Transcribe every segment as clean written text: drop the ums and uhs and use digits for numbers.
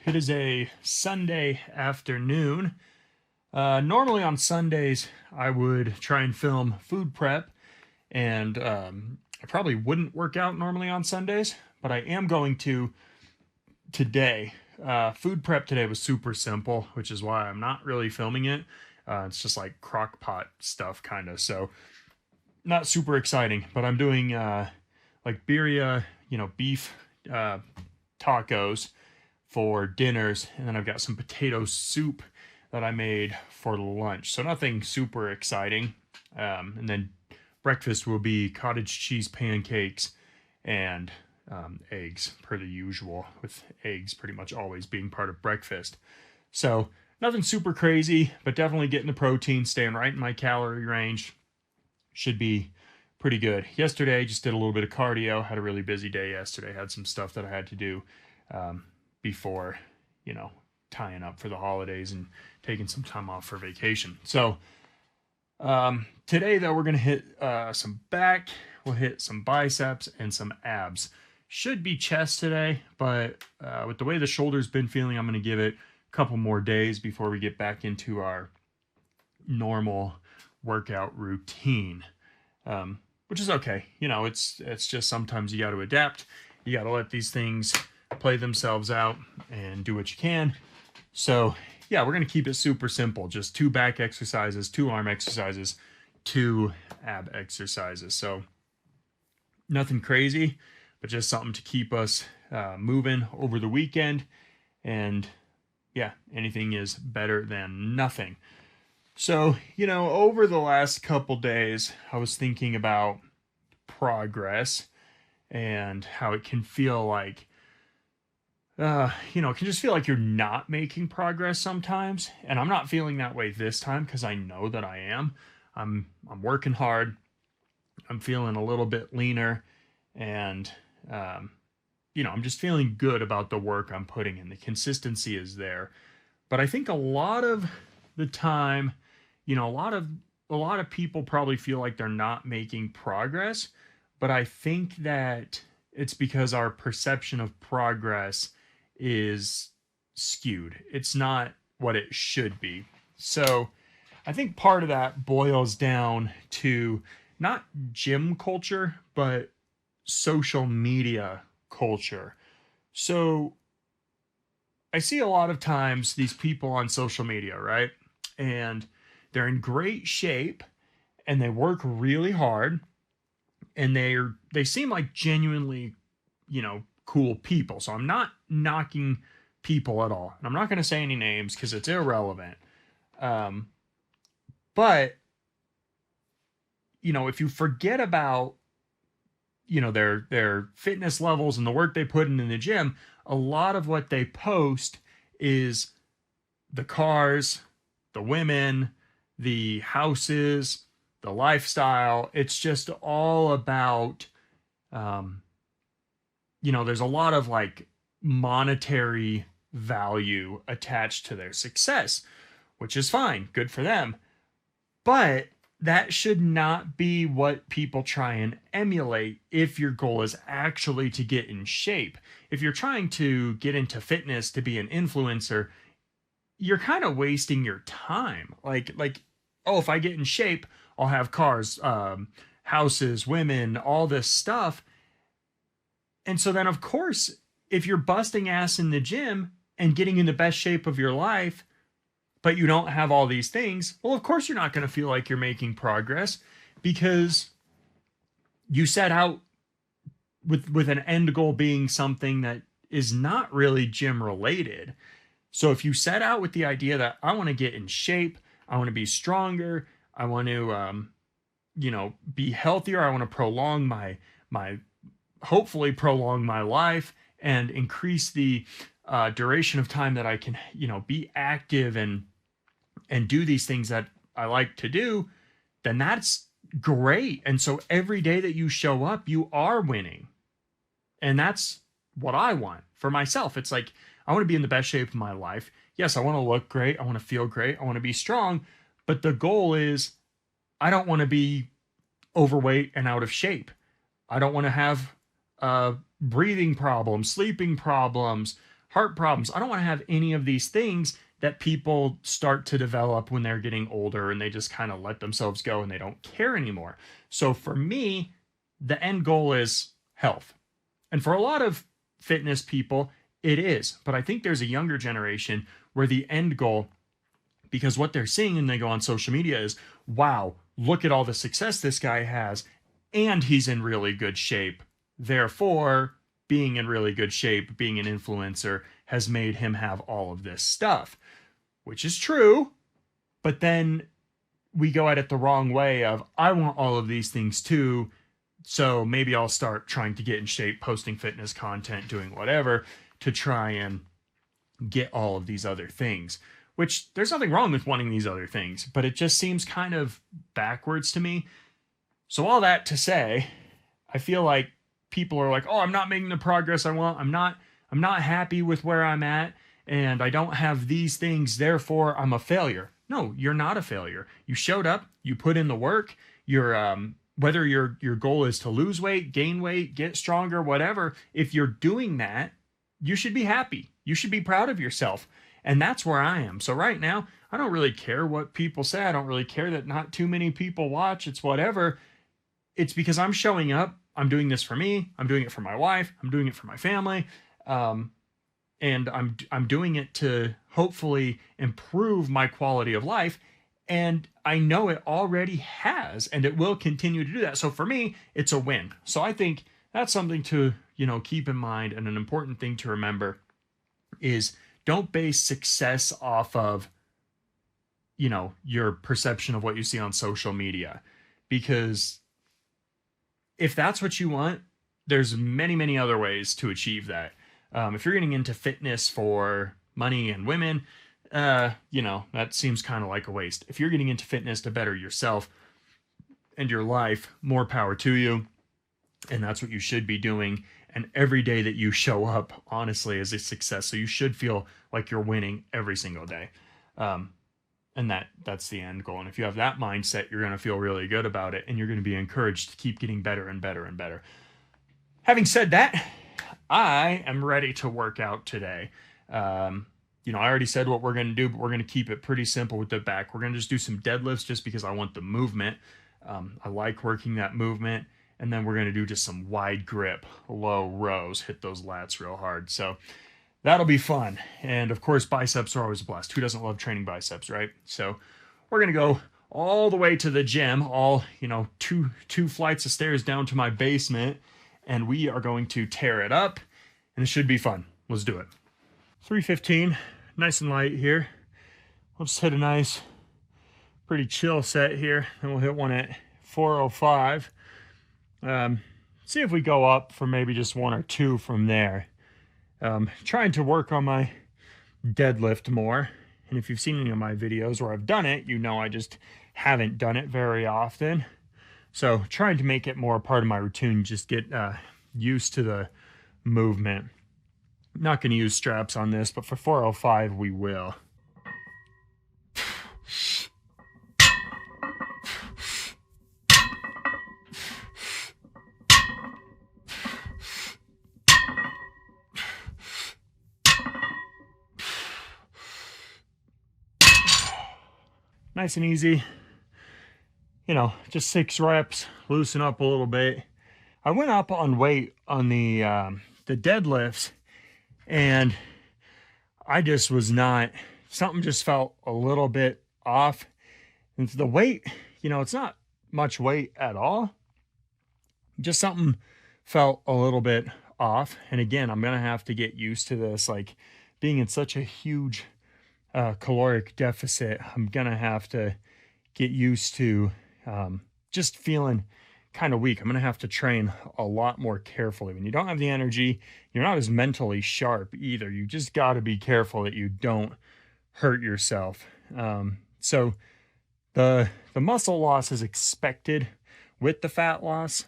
It is a Sunday afternoon. Normally on Sundays, I would try and film food prep, and I probably wouldn't work out normally on Sundays, but I am going to today. Food prep today was super simple, which is why I'm not really filming it. It's just like crock pot stuff, kind of. So, not super exciting, but I'm doing like birria, beef tacos for dinners, and then I've got some potato soup that I made for lunch. So nothing super exciting. And then breakfast will be cottage cheese pancakes and eggs, per the usual, with eggs pretty much always being part of breakfast. So nothing super crazy, but definitely getting the protein, staying right in my calorie range. Should be pretty good. Yesterday, just did a little bit of cardio. Had a really busy day yesterday. Had some stuff that I had to do before, tying up for the holidays and taking some time off for vacation. So today, though, we're going to hit some back. We'll hit some biceps and some abs. Should be chest today, but with the way the shoulder's been feeling, I'm going to give it a couple more days before we get back into our normal workout routine. Which is okay. It's just sometimes you got to adapt. You got to let these things play themselves out and do what you can. So, yeah, we're going to keep it super simple. Just 2 back exercises, 2 arm exercises, 2 ab exercises. So, nothing crazy, but just something to keep us moving over the weekend. And, yeah, anything is better than nothing. So, over the last couple days, I was thinking about progress and how it can feel like, it can just feel like you're not making progress sometimes. And I'm not feeling that way this time because I know that I am. I'm working hard. I'm feeling a little bit leaner, and I'm just feeling good about the work I'm putting in. The consistency is there. But I think a lot of the time, a lot of people probably feel like they're not making progress, but I think that it's because our perception of progress is skewed. It's not what it should be. So I think part of that boils down to not gym culture, but social media culture. So I see a lot of times these people on social media, right? And they're in great shape and they work really hard, and they seem like genuinely, cool people. So I'm not knocking people at all. And I'm not going to say any names because it's irrelevant. But if you forget about their fitness levels and the work they put in the gym, a lot of what they post is the cars, the women, the houses, the lifestyle. It's just all about, there's a lot of like monetary value attached to their success, which is fine, good for them. But that should not be what people try and emulate if your goal is actually to get in shape. If you're trying to get into fitness to be an influencer, you're kind of wasting your time. Like, oh, if I get in shape, I'll have cars, houses, women, all this stuff. And so then, of course, if you're busting ass in the gym and getting in the best shape of your life, but you don't have all these things, well, of course, you're not going to feel like you're making progress because you set out with an end goal being something that is not really gym related. So if you set out with the idea that I want to get in shape, I want to be stronger, I want to, be healthier, I want to prolong hopefully prolong my life and increase the duration of time that I can, be active and do these things that I like to do, then that's great. And so every day that you show up, you are winning. And that's what I want for myself. It's like, I want to be in the best shape of my life. Yes, I want to look great. I want to feel great. I want to be strong. But the goal is, I don't want to be overweight and out of shape. I don't want to have breathing problems, sleeping problems, heart problems. I don't want to have any of these things that people start to develop when they're getting older and they just kind of let themselves go and they don't care anymore. So for me, the end goal is health. And for a lot of fitness people, it is. But I think there's a younger generation where the end goal, because what they're seeing when they go on social media is, wow, look at all the success this guy has, and he's in really good shape. Therefore, being in really good shape, being an influencer, has made him have all of this stuff, which is true. But then we go at it the wrong way of, I want all of these things too, so maybe I'll start trying to get in shape, posting fitness content, doing whatever to try and get all of these other things, which there's nothing wrong with wanting these other things, but it just seems kind of backwards to me. So all that to say, I feel like people are like, oh, I'm not making the progress I want. I'm not happy with where I'm at, and I don't have these things, therefore I'm a failure. No, you're not a failure. You showed up, you put in the work, whether your goal is to lose weight, gain weight, get stronger, whatever, if you're doing that, you should be happy. You should be proud of yourself. And that's where I am. So right now, I don't really care what people say. I don't really care that not too many people watch. It's whatever. It's because I'm showing up. I'm doing this for me. I'm doing it for my wife. I'm doing it for my family. And I'm doing it to hopefully improve my quality of life. And I know it already has, and it will continue to do that. So for me, it's a win. So I think that's something to, keep in mind, and an important thing to remember is don't base success off of, your perception of what you see on social media. Because if that's what you want, there's many, many other ways to achieve that. If you're getting into fitness for money and women, that seems kind of like a waste. If you're getting into fitness to better yourself and your life, more power to you. And that's what you should be doing. And every day that you show up, honestly, is a success. So you should feel like you're winning every single day. And that's the end goal. And if you have that mindset, you're going to feel really good about it. And you're going to be encouraged to keep getting better and better and better. Having said that, I am ready to work out today. I already said what we're going to do, but we're going to keep it pretty simple with the back. We're going to just do some deadlifts just because I want the movement. I like working that movement. And then we're going to do just some wide grip, low rows, hit those lats real hard. So that'll be fun. And of course, biceps are always a blast. Who doesn't love training biceps, right? So we're going to go all the way to the gym, two flights of stairs down to my basement. And we are going to tear it up. And it should be fun. Let's do it. 315, nice and light here. We'll just hit a nice, pretty chill set here. And we'll hit one at 405. See if we go up for maybe just one or two from there. Trying to work on my deadlift more. And if you've seen any of my videos where I've done it, I just haven't done it very often. So trying to make it more a part of my routine, just get used to the movement. I'm not going to use straps on this, but for 405 we will. Nice and easy, just 6 reps, loosen up a little bit. I went up on weight on the deadlifts, and I just was not, something just felt a little bit off. And the weight, it's not much weight at all. Just something felt a little bit off. And again, I'm going to have to get used to this, like being in such a huge caloric deficit. I'm gonna have to get used to just feeling kind of weak. I'm gonna have to train a lot more carefully. When you don't have the energy, you're not as mentally sharp either. You just got to be careful that you don't hurt yourself. So the muscle loss is expected with the fat loss,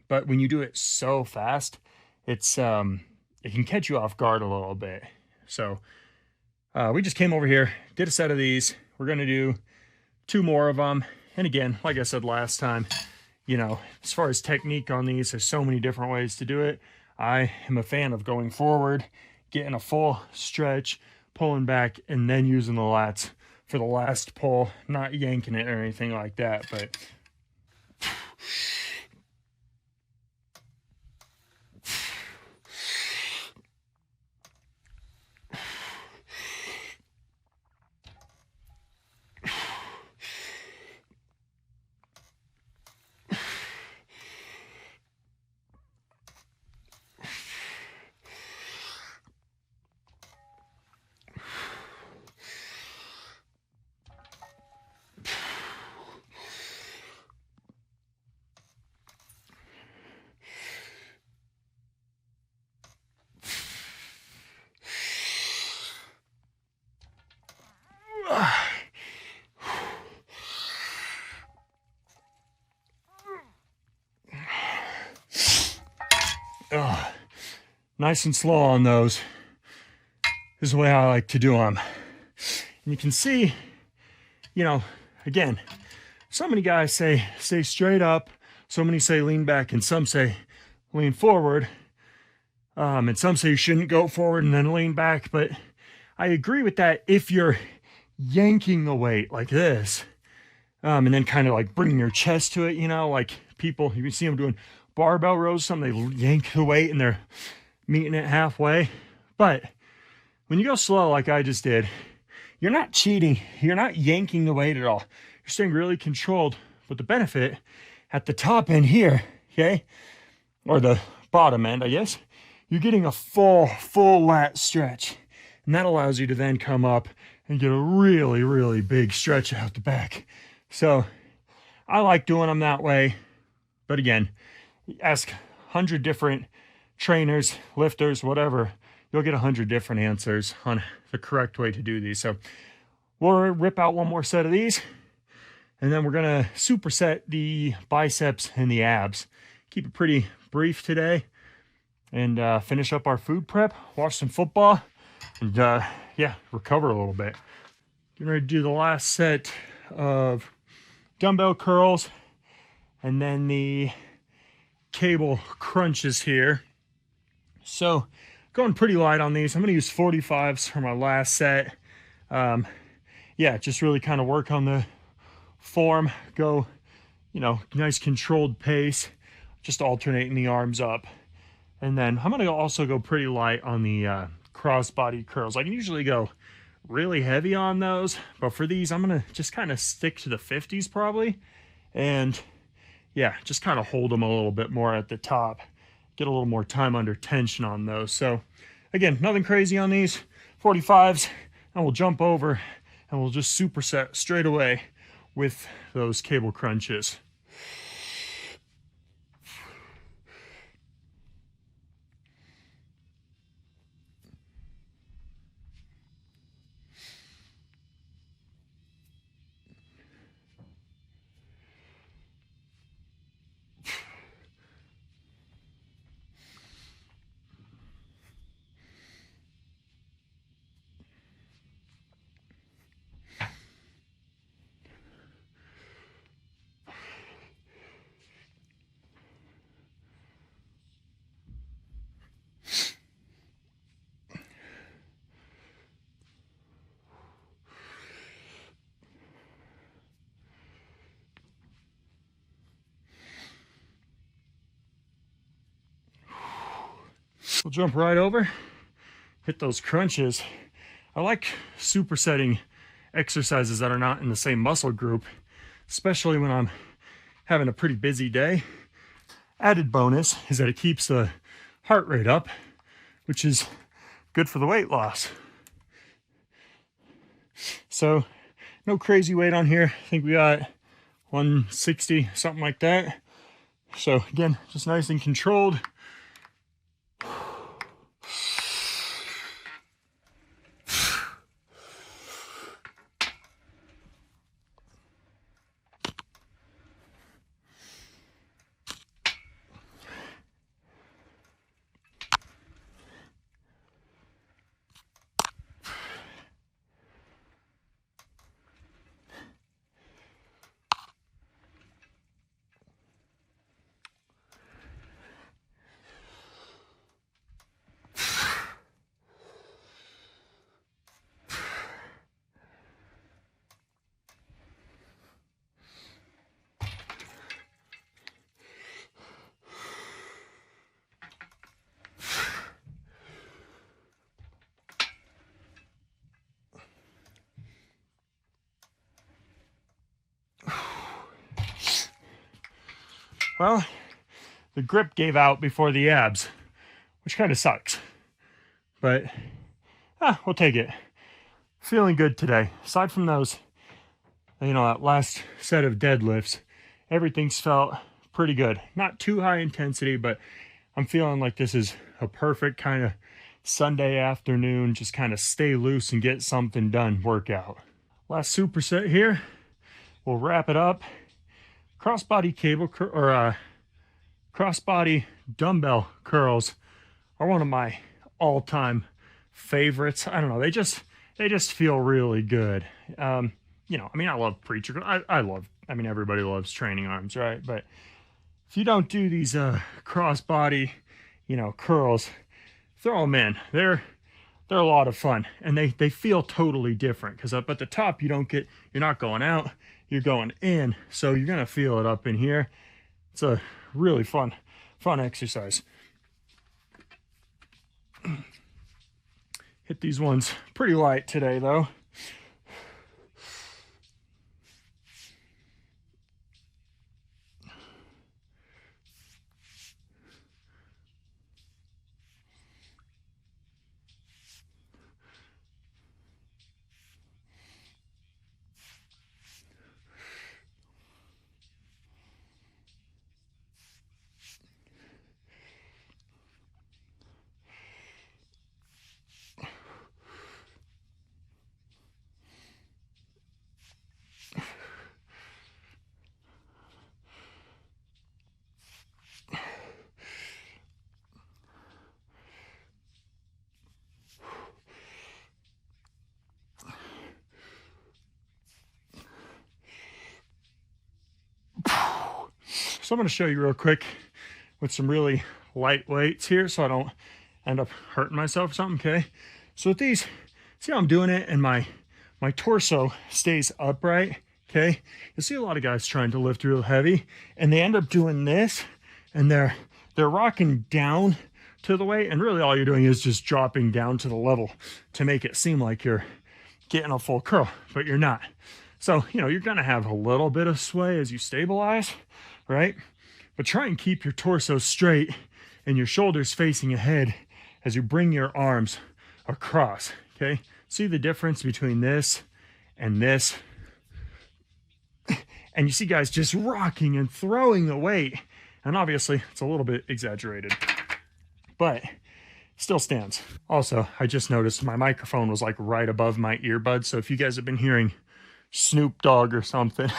but when you do it so fast, it can catch you off guard a little bit. So we just came over here, did a set of these. We're going to do 2 more of them. And again, like I said last time, as far as technique on these, there's so many different ways to do it. I am a fan of going forward, getting a full stretch, pulling back, and then using the lats for the last pull, not yanking it or anything like that. But nice and slow on those is the way I like to do them. And you can see, you know, again, so many guys say stay straight up, so many say lean back, and some say lean forward. And some say you shouldn't go forward and then lean back, but I agree with that if you're yanking the weight like this, and then kind of like bringing your chest to it, you know, like people, you can see them doing barbell rows, some they yank the weight and they're meeting it halfway. But when you go slow like I just did, you're not cheating, you're not yanking the weight at all. You're staying really controlled. But the benefit at the top end here, okay, or the bottom end, I guess, you're getting a full lat stretch. And that allows you to then come up and get a really, really big stretch out the back. So I like doing them that way. But again, ask 100 different trainers, lifters, whatever, you'll get 100 different answers on the correct way to do these. So we'll rip out one more set of these, and then we're gonna superset the biceps and the abs. Keep it pretty brief today, and finish up our food prep, watch some football, and yeah, recover a little bit. Getting ready to do the last set of dumbbell curls, and then the cable crunches here. So going pretty light on these. I'm going to use 45s for my last set. Yeah, just really kind of work on the form, go, you know, nice controlled pace, just alternating the arms up. And then I'm going to also go pretty light on the crossbody curls. I can usually go really heavy on those, but for these, I'm going to just kind of stick to the 50s probably. And yeah, just kind of hold them a little bit more at the top, get a little more time under tension on those. So again, nothing crazy on these 45s, and we'll jump over and we'll just superset straight away with those cable crunches. We'll jump right over, hit those crunches. I like supersetting exercises that are not in the same muscle group, especially when I'm having a pretty busy day. Added bonus is that it keeps the heart rate up, which is good for the weight loss. So no crazy weight on here. I think we got 160, something like that. So again, just nice and controlled. Well, the grip gave out before the abs, which kind of sucks. But, we'll take it. Feeling good today. Aside from those, that last set of deadlifts, everything's felt pretty good. Not too high intensity, but I'm feeling like this is a perfect kind of Sunday afternoon, just kind of stay loose and get something done workout. Last superset here. We'll wrap it up. Crossbody crossbody dumbbell curls are one of my all-time favorites. I don't know, they just feel really good. I love preacher. Everybody loves training arms, right? But if you don't do these crossbody, curls, throw them in. They're a lot of fun, and they feel totally different because up at the top you're not going out, you're going in, so you're gonna feel it up in here. It's a really fun exercise. Hit these ones pretty light today though. So I'm going to show you real quick with some really light weights here so I don't end up hurting myself or something, okay? So with these, see how I'm doing it and my torso stays upright, okay? You'll see a lot of guys trying to lift real heavy and they end up doing this and they're rocking down to the weight, and really all you're doing is just dropping down to the level to make it seem like you're getting a full curl, but you're not. So, you're gonna have a little bit of sway as you stabilize, right? But try and keep your torso straight and your shoulders facing ahead as you bring your arms across, okay? See the difference between this and this? And you see guys just rocking and throwing the weight, and obviously it's a little bit exaggerated, but still stands. Also, I just noticed my microphone was like right above my earbud, so if you guys have been hearing Snoop Dogg or something,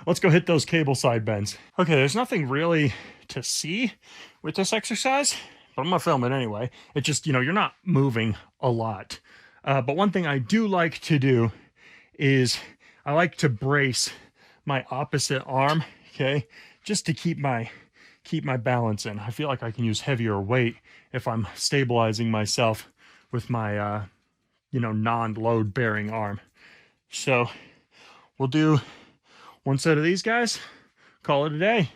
let's go hit those cable side bends. Okay, there's nothing really to see with this exercise, but I'm gonna film it anyway. It just, you're not moving a lot. But one thing I do like to do is I like to brace my opposite arm, okay? Just to keep my balance in. I feel like I can use heavier weight if I'm stabilizing myself with my, non-load bearing arm. So we'll do one set of these guys, call it a day.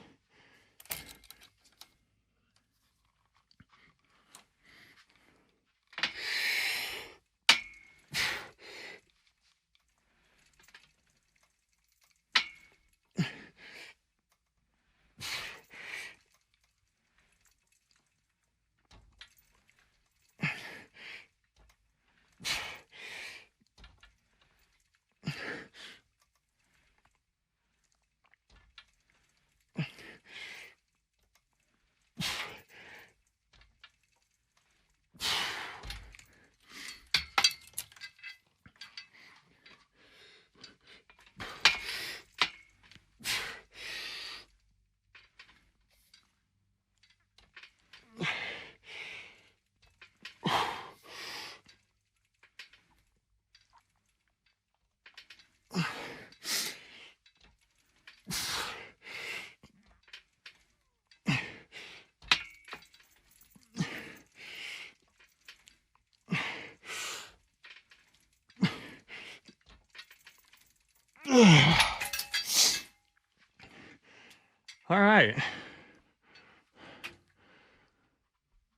All right.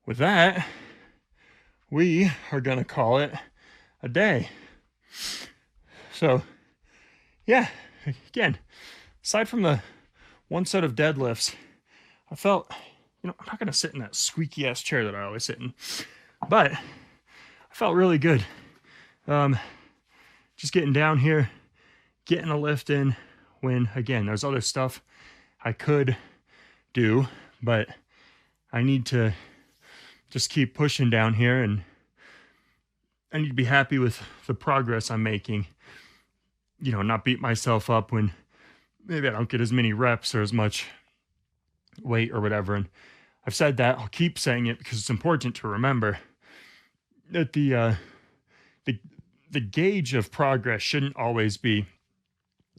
With that, we are going to call it a day. So, yeah, again, aside from the one set of deadlifts, I felt, I'm not going to sit in that squeaky ass chair that I always sit in, but I felt really good. Just getting down here, getting a lift in when, again, there's other stuff I could do, but I need to just keep pushing down here, and I need to be happy with the progress I'm making, not beat myself up when maybe I don't get as many reps or as much weight or whatever. And I've said that, I'll keep saying it because it's important to remember that the gauge of progress shouldn't always be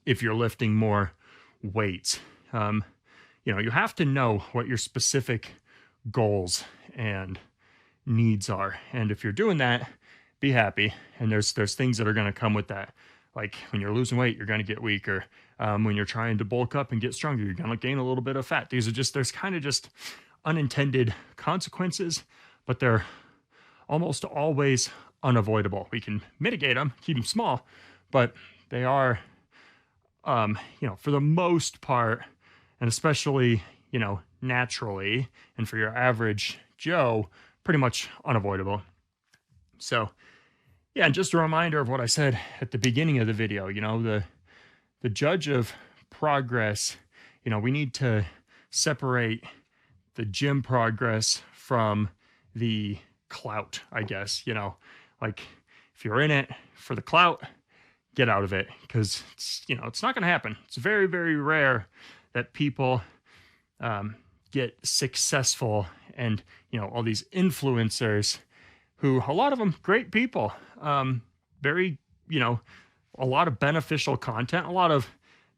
if you're lifting more weights. You have to know what your specific goals and needs are. And if you're doing that, be happy. And there's things that are going to come with that. Like when you're losing weight, you're going to get weaker. When you're trying to bulk up and get stronger, you're going to gain a little bit of fat. There's kind of just unintended consequences, but they're almost always unavoidable. We can mitigate them, keep them small, but they are, for the most part, and especially, naturally, and for your average Joe, pretty much unavoidable. So, yeah, and just a reminder of what I said at the beginning of the video, the judge of progress, we need to separate the gym progress from the clout, I guess. Like if you're in it for the clout, get out of it, because it's not going to happen. It's very, very rare that people get successful, and all these influencers who, a lot of them great people, very, a lot of beneficial content, a lot of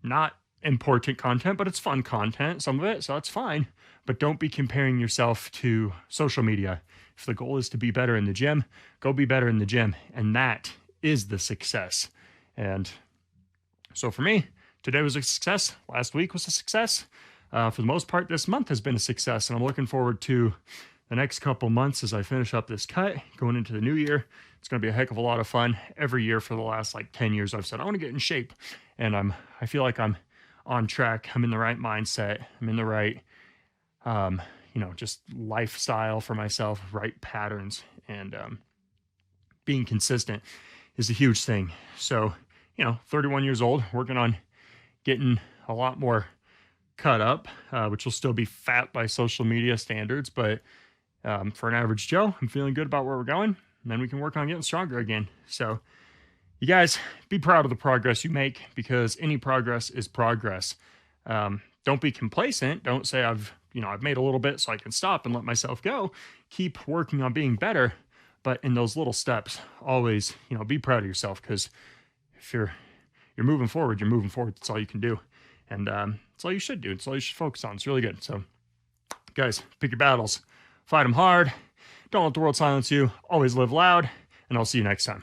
not important content, but it's fun content, some of it, so that's fine. But don't be comparing yourself to social media. If the goal is to be better in the gym, go be better in the gym, and that is the success. And so for me, today was a success. Last week was a success. For the most part, this month has been a success, and I'm looking forward to the next couple months as I finish up this cut, going into the new year. It's going to be a heck of a lot of fun. Every year for the last 10 years, I've said, I want to get in shape, and I feel like I'm on track. I'm in the right mindset. I'm in the right, just lifestyle for myself, right patterns, and being consistent is a huge thing. So, 31 years old, working on getting a lot more cut up, which will still be fat by social media standards, but for an average Joe, I'm feeling good about where we're going, and then we can work on getting stronger again. So you guys, be proud of the progress you make, because any progress is progress. Don't be complacent. Don't say I've made a little bit so I can stop and let myself go. Keep working on being better, but in those little steps, always, be proud of yourself, because if you're moving forward, you're moving forward. That's all you can do. And that's all you should do. It's all you should focus on. It's really good. So guys, pick your battles, fight them hard. Don't let the world silence you. Always live loud, and I'll see you next time.